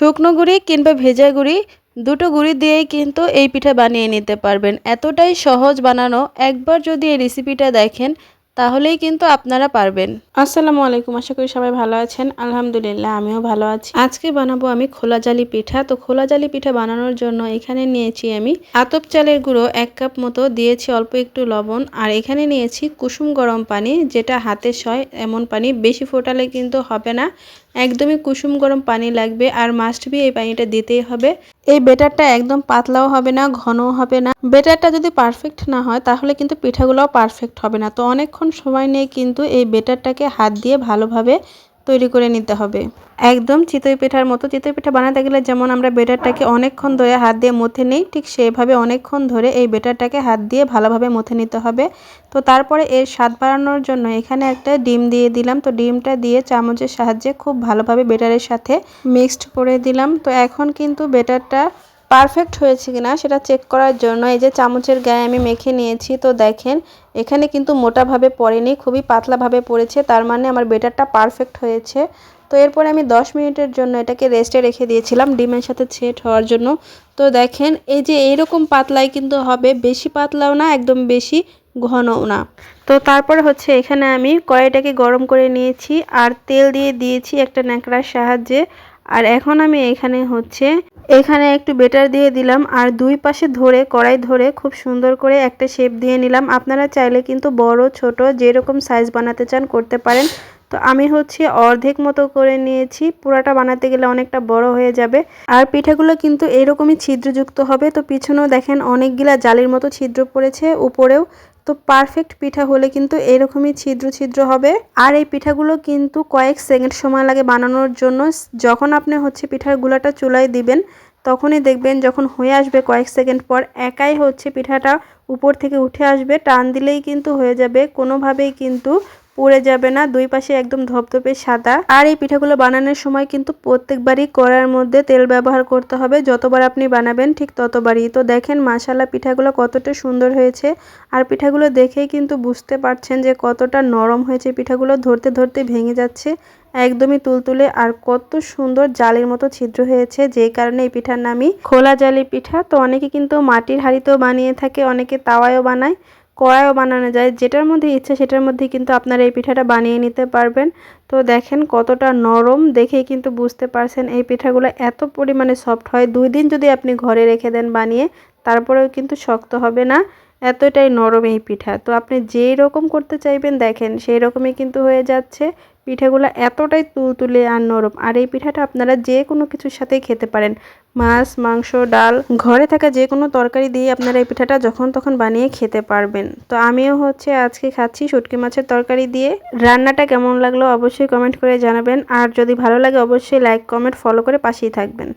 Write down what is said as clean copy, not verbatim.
শুকনো গুঁড়ি কিংবা ভেজা গুঁড়ি দুটো গুঁড়ি দিয়েই কিন্তু এই পিঠা বানিয়ে নিতে পারবেন। এতটাই সহজ বানানো, একবার যদি এই রেসিপিটা দেখেন তাহলেই কিন্তু আপনারা পারবেন। আসসালামু আলাইকুম, আশা করি সবাই ভালো আছেন। আলহামদুলিল্লাহ আমিও ভালো আছি। আজকে বানাবো আমি খোলা জালি পিঠা। তো খোলা জালি পিঠা বানানোর জন্য এখানে নিয়েছি আমি আতপ চালের গুঁড়ো 1 কাপ মতো, দিয়েছি অল্প একটু লবণ, আর এখানে নিয়েছি কুসুম গরম পানি, যেটা হাতে সয় এমন পানি। বেশি ফোটালে কিন্তু হবে না, একদমই কুসুম গরম পানি লাগবে। আর মাস্ট বি এই পানিটা দিতেই হবে। এই বেটারটা একদম পাতলাও হবে না, ঘনও হবে না। বেটারটা যদি পারফেক্ট না হয় তাহলে কিন্তু পিঠাগুলোও পারফেক্ট হবে না। তো অনেকক্ষণ সময় নিয়ে কিন্তু এই বেটারটাকে হাত দিয়ে ভালোভাবে তৈরি করে নিতে হবে, একদম চিতই পিঠার মতো। চিতই পিঠা বানাতে গেলে যেমন আমরা বেটারটাকে অনেকক্ষণ ধরে হাত দিয়ে মথে নিই, ঠিক সেভাবে অনেকক্ষণ ধরে এই বেটারটাকে হাত দিয়ে ভালোভাবে মথে নিতে হবে। তো তারপরে এর স্বাদ বাড়ানোর জন্য এখানে একটা ডিম দিয়ে দিলাম। তো ডিমটা দিয়ে চামচের সাহায্যে খুব ভালোভাবে বেটারের সাথে মিক্সড করে দিলাম। তো এখন কিন্তু বেটারটা পারফেক্ট হয়েছে কিনা সেটা চেক করার জন্য এই যে চামচের গায়ে আমি মেখে নিয়েছি। তো দেখেন এখানে কিন্তু মোটাভাবে পড়েনি, খুবই পাতলাভাবে পড়েছে, তার মানে আমার বেটারটা পারফেক্ট হয়েছে। তো এরপরে আমি 10 মিনিটের জন্য এটাকে রেস্টে রেখে দিয়েছিলাম ডিমের সাথে সেট হওয়ার জন্য। তো দেখেন এই যে এইরকম পাতলাই কিন্তু হবে, বেশি পাতলাও না, একদম বেশি ঘনও না। তো তারপরে হচ্ছে এখানে আমি কড়াইটাকে গরম করে নিয়েছি আর তেল দিয়ে দিয়েছি একটা ন্যাকড়ার সাহায্যে। আর এখন আমি এখানে একটু বেটার দিয়ে দিলাম আর দুই পাশে ধরে কড়াই ধরে খুব সুন্দর করে একটা শেপ দিয়ে নিলাম। আপনারা চাইলে কিন্তু বড় ছোট যেরকম সাইজ বানাতে চান করতে পারেন। তো আমি অর্ধেক মতো করে নিয়েছি, পুরাটা বানাতে গেলে অনেকটা বড় হয়ে যাবে। আর পিঠাগুলো কিন্তু এরকমই ছিদ্রযুক্ত হবে। তো পিছনেও দেখেন অনেকগুলা জালির মতো ছিদ্র পড়েছে, উপরেও। তো পারফেক্ট পিঠা হলে কিন্তু এরকমই ছিদ্র ছিদ্র হবে। আর এই পিঠাগুলো কিন্তু কয়েক সেকেন্ড সময় লাগে বানানোর জন্য। যখন আপনি পিঠার গুলাটা চুলায় দিবেন তখনই দেখবেন যখন হয়ে আসবে কয়েক সেকেন্ড পর একাই পিঠাটা উপর থেকে উঠে আসবে, টান দিলেই কিন্তু হয়ে যাবে, কোনোভাবেই কিন্তু পুড়ে যাবে না, দুই পাশে একদম ধপধপে সাদা। আর এই পিঠাগুলো বানানোর সময় কিন্তু প্রত্যেকবারই কড়াইয়ের মধ্যে তেল ব্যবহার করতে হবে, যতবার আপনি বানাবেন ঠিক ততবারই। তো দেখেন মাশাআল্লাহ পিঠাগুলো কতটা সুন্দর হয়েছে। আর পিঠাগুলো দেখেই কিন্তু বুঝতে পারছেন যে কতটা নরম হয়েছে, পিঠাগুলো ধরতে ধরতে ভেঙে যাচ্ছে, একদমই তুলতুলে। আর কত সুন্দর জালের মতো ছিদ্র হয়েছে, যেই কারণে এই পিঠার নামই খোলা জালি পিঠা। তো অনেকে কিন্তু মাটির হাঁড়িতেও বানিয়ে থাকে, অনেকে তাওয়ায়ও বানায়, কড়াইও বানানো যায়, যেটার মধ্যে ইচ্ছে সেটার মধ্যে কিন্তু আপনারা এই পিঠাটা বানিয়ে নিতে পারবেন। তো দেখেন কতটা নরম, দেখেই কিন্তু বুঝতে পারছেন এই পিঠাগুলো এত পরিমাণে সফট হয়। 2 দিন যদি আপনি ঘরে রেখে দেন বানিয়ে, তারপরেও কিন্তু শক্ত হবে না, এতটাই নরম এই পিঠা। তো আপনি যেই রকম করতে চাইবেন দেখেন সেই রকমই কিন্তু হয়ে যাচ্ছে। পিঠাগুলো এতটাই তুলতুলে আর নরম। আর এই পিঠাটা আপনারা যে কোনো কিছুর সাথেই খেতে পারেন, মাছ, মাংস, ডাল, ঘরে থাকা যে কোনো তরকারি দিয়ে আপনারা এই পিঠাটা যখন তখন বানিয়ে খেতে পারবেন। তো আমিও আজকে খাচ্ছি শুটকি মাছের তরকারি দিয়ে। রান্নাটা কেমন লাগলো অবশ্যই কমেন্ট করে জানাবেন। আর যদি ভালো লাগে অবশ্যই লাইক, কমেন্ট, ফলো করে পাশেই থাকবেন।